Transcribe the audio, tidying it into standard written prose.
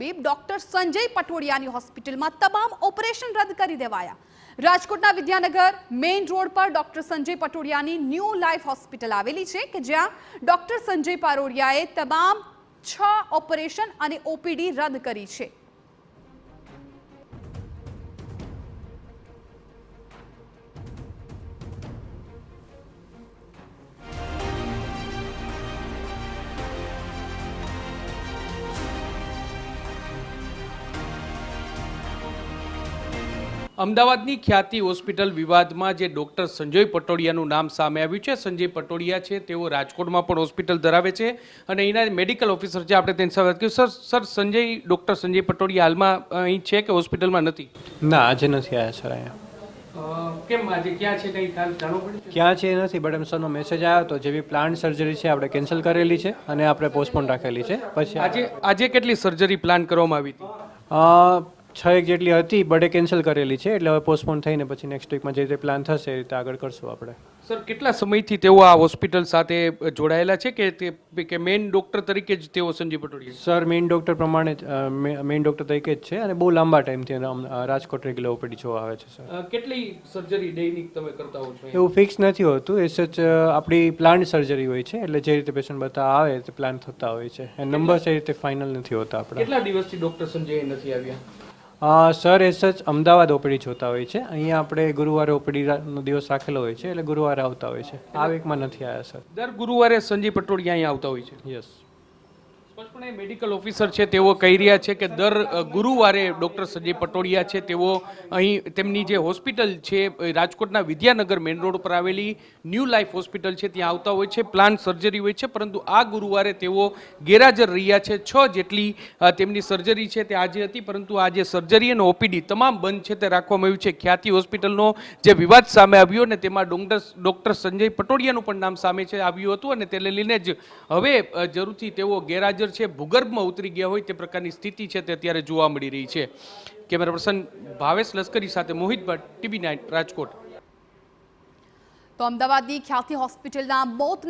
તબીબ ડોક્ટર સંજય પટોડિયાની હોસ્પિટલમાં તમામ ઓપરેશન રદ કરી દેવાયા। રાજકોટના વિદ્યાનગર મેઇન રોડ પર ડોક્ટર સંજય પટોડિયાની ન્યૂ લાઈફ હોસ્પિટલ આવેલી છે કે જ્યાં ડોક્ટર સંજય પટોડિયાએ તમામ 6 ઓપરેશન અને ઓપીડી રદ કરી છે। અમદાવાદની ખ્યાતિ હોસ્પિટલ વિવાદમાં જે ડોક્ટર સંજય પટોડિયાનું નામ સામે આવ્યું છે। સંજય પટોડિયા છે તેઓ રાજકોટમાં પણ હોસ્પિટલ ધરાવે છે અને અહીંના મેડિકલ ઓફિસર છે। આપણે તેની સાથે વાત કરીએ। સર ડોક્ટર સંજય પટોડિયા હાલમાં અહીં છે કે હોસ્પિટલમાં નથી? ના, આજે નથી આવ્યા સર અહીંયા। કેમ આજે ક્યાં છે કંઈ જાણવું પડ્યું? ક્યાં છે એ નથી, બટ એમ સરનો મેસેજ આવ્યો હતો જેવી પ્લાન્ટ સર્જરી છે આપણે કેન્સલ કરેલી છે અને આપણે પોસ્ટપોન રાખેલી છે। પછી આજે કેટલી સર્જરી પ્લાન કરવામાં આવી હતી? 6 જેટલી હતી બટ એ કેન્સલ કરેલી છે, એટલે હવે પોસ્ટપોન થઈને પછી નેક્સ્ટ વીકમાં જે રીતે પ્લાન થશે એ રીતે આગળ કરશું આપણે। સર કેટલા સમયથી તેઓ આ હોસ્પિટલ સાથે જોડાયેલા છે કે મેઇન ડોક્ટર તરીકે જ તેઓ Sanjay Patodia? Sir main doctor પ્રમાણે મેઇન ડોક્ટર તરીકે જ છે અને બહુ લાંબા ટાઈમથી રાજકોટ રેગ્યુલર ઓપીડી જોવા આવે છે સર। કેટલી સર્જરી દૈનિક તમે કરતા હો છો? એવું ફિક્સ નથી હોતું, એ સચ આપણી પ્લાન્ટ સર્જરી હોય છે, એટલે જે રીતે પેશન્ટ બતા આવે તે પ્લાન થતા હોય છે અને નંબર્સ એ રીતે ફાઇનલ નથી હોતા આપણે। કેટલા દિવસથી ડોક્ટર સંજય નથી આવ્યા? સર એ સચ અમદાવાદ ઓપીડી જોતા હોય છે, અહીંયા આપણે ગુરુવારે ઓપીડીનો દિવસ રાખેલો હોય છે, એટલે ગુરુવારે આવતા હોય છે। આ વીકમાં નથી આવ્યા સર। દર ગુરુવારે સંજય પટોડિયા અહીંયા આવતા હોય છે? યસ। સ્પષ્ટપણે મેડિકલ ઓફિસર છે તેઓ કહી રહ્યા છે કે દર ગુરુવારે ડોક્ટર સંજય પટોડિયા છે તેઓ અહીં તેમની જે હોસ્પિટલ છે રાજકોટના વિદ્યાનગર મેઇન રોડ પર આવેલી ન્યૂ લાઈફ હોસ્પિટલ છે ત્યાં આવતા હોય છે, પ્લાન્ટ સર્જરી હોય છે, પરંતુ આ ગુરુવારે તેઓ ગેરહાજર રહ્યા છે। 6 જેટલી તેમની સર્જરી છે તે આજે હતી, પરંતુ આ જે સર્જરી અને ઓપીડી તમામ બંધ છે તે રાખવામાં આવ્યું છે। ખ્યાતિ હોસ્પિટલનો જે વિવાદ સામે આવ્યો ને તેમાં ડોક્ટર સંજય પટોડિયાનું પણ નામ સામે છે આવ્યું હતું અને તેને લઈને જ હવે જરૂરથી તેઓ ગેરહાજર છે, ભૂગર્ભમાં ઉતરી ગયા હોય તે પ્રકારની સ્થિતિ છે તે અત્યારે જોવા મળી રહી છે। કેમેરા પર્સન ભાવેશ લશ્કરી સાથે મોહિત ભટ્ટ, TV9 રાજકોટ। તો અમદાવાદની ખ્યાતિ હોસ્પિટલના મોત